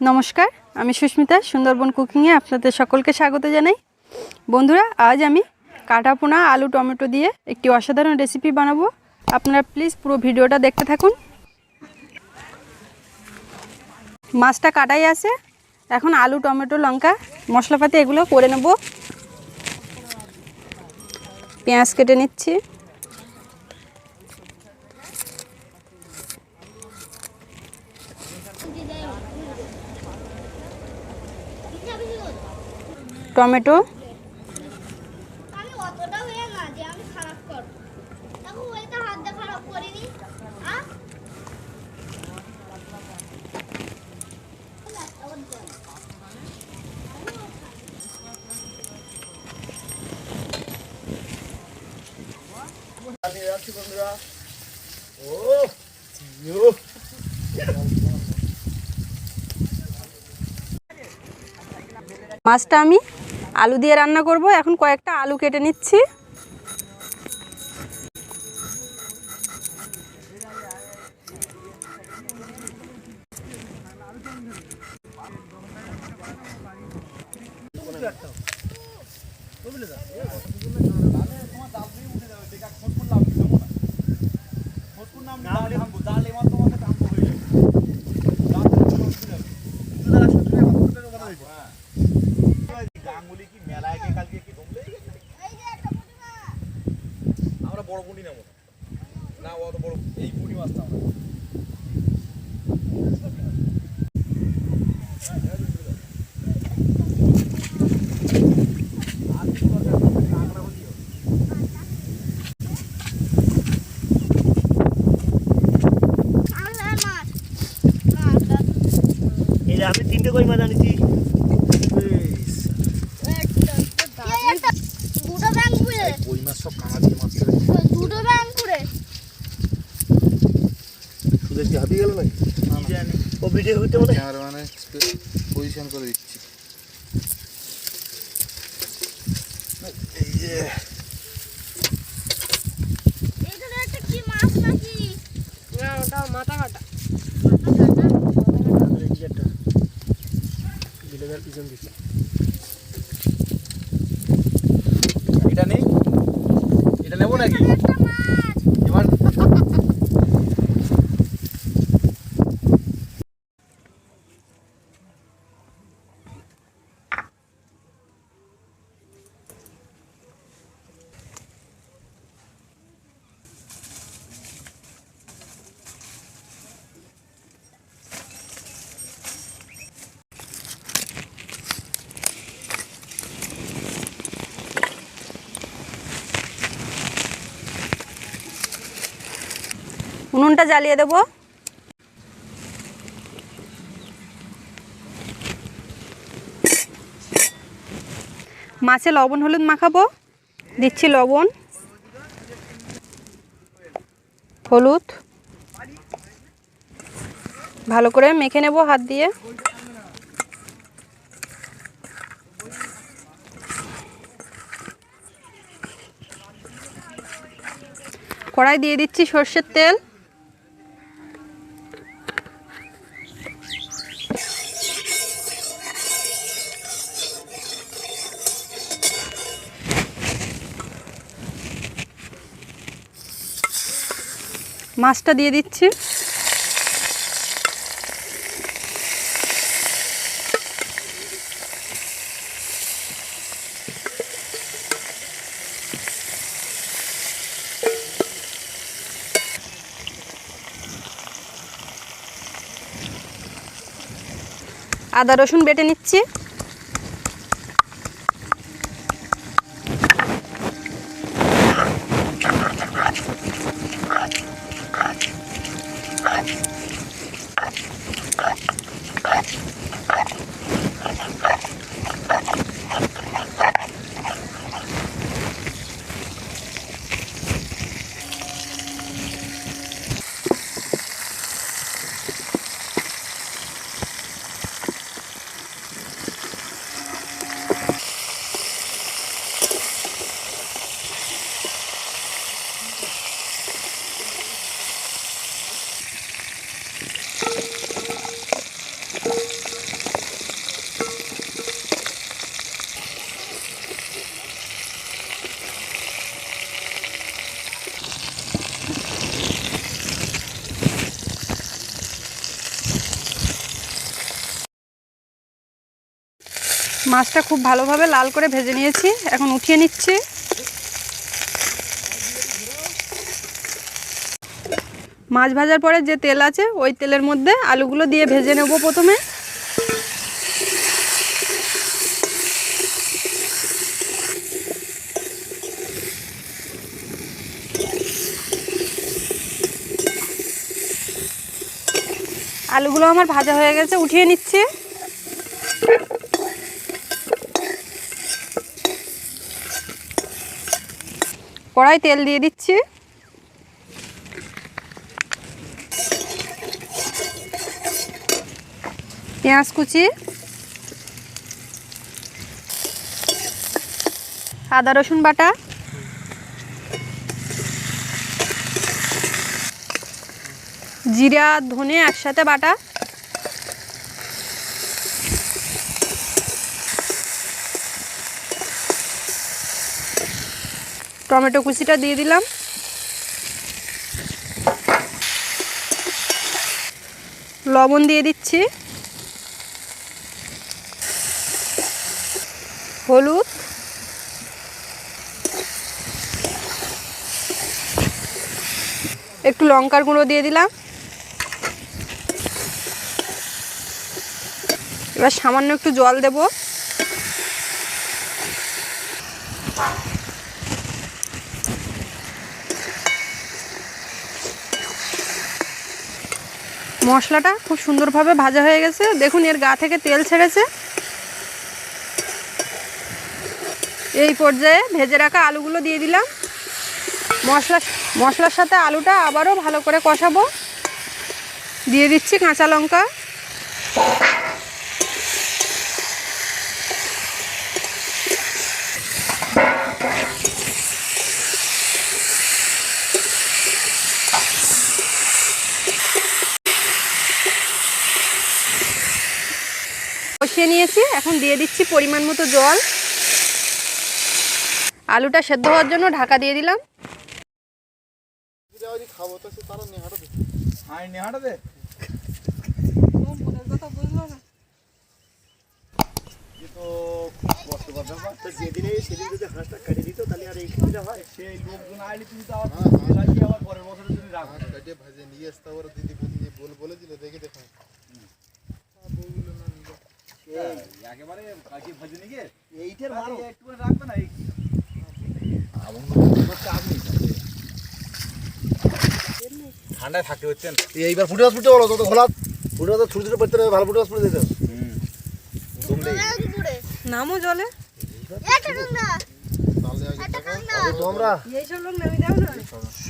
নমস্কার, আমি সুস্মিতা। সুন্দরবন কুকিংয়ে আপনাদের সকলকে স্বাগত জানাই। বন্ধুরা, আজ আমি কাটাপোনা আলু টমেটো দিয়ে একটি অসাধারণ রেসিপি বানাবো। আপনারা প্লিজ পুরো ভিডিওটা দেখতে থাকুন। মাছটা কাটাই আছে, এখন আলু টমেটো লঙ্কা মশলাপাতি এগুলো করে নেব। পেঁয়াজ কেটে নিচ্ছি। টমেটো, মাছটা আমি আলু দিয়ে রান্না করব। এখন কয়েকটা আলু কেটে নিচ্ছি। আমি তিনটে কই মাছ আনিছি। কই মাছ সব কাঁচা দিয়ে মাছ দুটো ব্যাং করে সুদেশ কি হাবিয়ে গেল নাকি? জানি ও ভিডিও হইতে বলে ক্যামেরাম্যানে পজিশন করে দিচ্ছি। এই যে এখানে একটা কি মাছ নাকি? না, ওটা মাথা কাটা। পিছন দিকে এটা নেই, এটা নেবো নাকি এবার? উনুনটা জ্বালিয়ে দেব। মাছে লবণ হলুদ মাখাবো। দিচ্ছি লবণ, হলুদ, ভালো করে মেখে নেব হাত দিয়ে। কড়াই দিয়ে দিচ্ছি সর্ষের তেল। মাছটা দিয়ে দিচ্ছি। আদা রসুন বেটে নিচ্ছি। মাছটা খুব ভালোভাবে লাল করে ভেজে নিয়েছি, এখন উঠিয়ে নিচ্ছি। মাছ ভাজার পরে যে তেল আছে ওই তেলের মধ্যে আলুগুলো দিয়ে ভেজে নেব প্রথমে। আলুগুলো আমার ভাজা হয়ে গেছে, উঠিয়ে নিচ্ছি। কড়াই তেল দিয়ে দিচ্ছি। পেঁয়াজ কুচি, আদা রসুন বাটা, জিরা ধনে একসাথে বাটা, টমেটো কুচিটা দিয়ে দিলাম, লবণ দিয়ে দিচ্ছি, হলুদ, একটু লঙ্কার গুঁড়ো দিয়ে দিলাম। এবার সামান্য একটু জল দেব। মশলাটা খুব সুন্দরভাবে ভাজা হয়ে গেছে, দেখুন এর গা থেকে তেল ছেড়েছে। এই পর্যায়ে ভেজে রাখা আলুগুলো দিয়ে দিলাম। মশলার সাথে আলুটা আবারও ভালো করে কষাবো। দিয়ে দিচ্ছি কাঁচা লঙ্কা, কষিয়ে নিয়েছি, এখন দিয়ে দিচ্ছি পরিমাণ মতো জল। আলুটা সেদ্ধ হওয়ার জন্য ঢাকা দিয়ে দিলাম। খাবো তো সে তারা নেহাটা দে। আই নেহাটা দে। তো কষ্ট করতে ব্যাপার। তো যেদিনে সেদিন যদি হাঁসটা কাটিয়ে দিত তাহলে আর এই সুবিধা হয়। সেই লোকজন আইলে তুমি তো আবার লাগিয়ে আবার পরের বছরের জন্য রাখো। হাঁস কাটিয়ে ভাজে নিয়ে আসতে আবার দিদি বলেছিল দেখে দেখো। বউগুলো না নিয়ে একেবারে কাটিয়ে ভাজে নিয়ে এইটার মারো একটু করে রাখবে না। এই আগুন করতে আগুন ঠান্ডায় থাকতে হচ্ছেন। এইবার ফুটে মাছ ফুটে বলো তো ঘোলা ফুটে মাছ ছোট ছোট পড়তে ভালো ফুটে মাছ ফুটে দিতে নামও জলে তাহলে আগে দেখো তোমরা এইসব লোক নামিয়ে দাও না।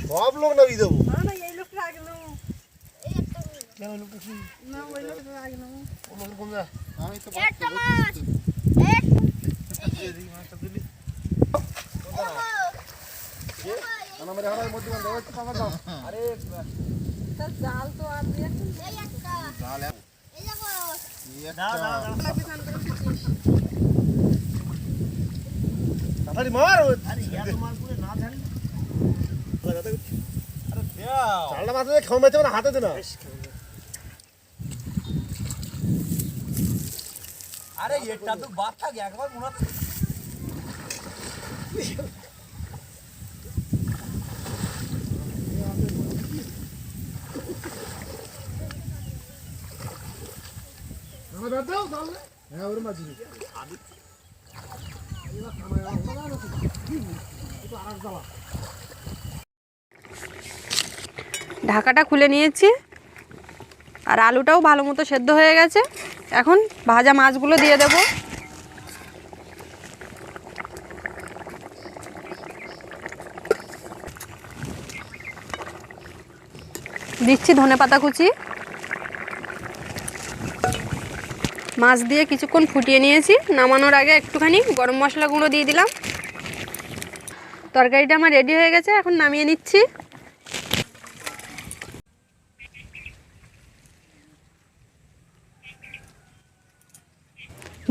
সব লোক নামিয়ে দেবো না এই লোকটা আগে নামো। না ওই লোকটা আগে নামো। আমি তো আমার হাড়ের মধ্যে দাও একটু পাকা দাও। আরে তার জাল তো আর দিয়ে ডাল এই একটা তাড়াতাড়ি মার আরে এত মাছ পুরো না জানি আরে দেও। চালটা মাছ খাওয়া মাইতে না হাতে দে না আরে এটা তো বাদ থাকে একবার মনে হচ্ছে আমার দাও দাও হ্যাঁ ওর মাঝি ঢাকাটা খুলে নিয়েছি আর আলুটাও ভালো মতো সেদ্ধ হয়ে গেছে। এখন ভাজা মাছগুলো দিয়ে দেব। দিচ্ছি ধনেপাতা কুচি। মাছ দিয়ে কিছুক্ষণ ফুটিয়ে নিয়েছি, নামানোর আগে একটুখানি গরম মশলা গুঁড়ো দিয়ে দিলাম। তরকারিটা আমার রেডি হয়ে গেছে, এখন নামিয়ে নিচ্ছি।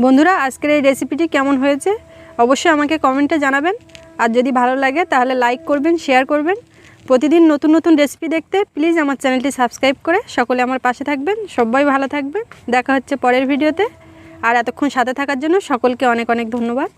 বন্ধুরা আজকের এই রেসিপিটি কেমন হয়েছে অবশ্যই আমাকে কমেন্টে জানাবেন। আর যদি ভালো লাগে তাহলে লাইক করবেন, শেয়ার করবেন। প্রতিদিন নতুন নতুন রেসিপি দেখতে প্লিজ আমার চ্যানেলটি সাবস্ক্রাইব করে সকলে আমার পাশে থাকবেন। সবাই ভালো থাকবেন। দেখা হচ্ছে পরের ভিডিওতে। আর এতক্ষণ সাথে থাকার জন্য সকলকে অনেক অনেক ধন্যবাদ।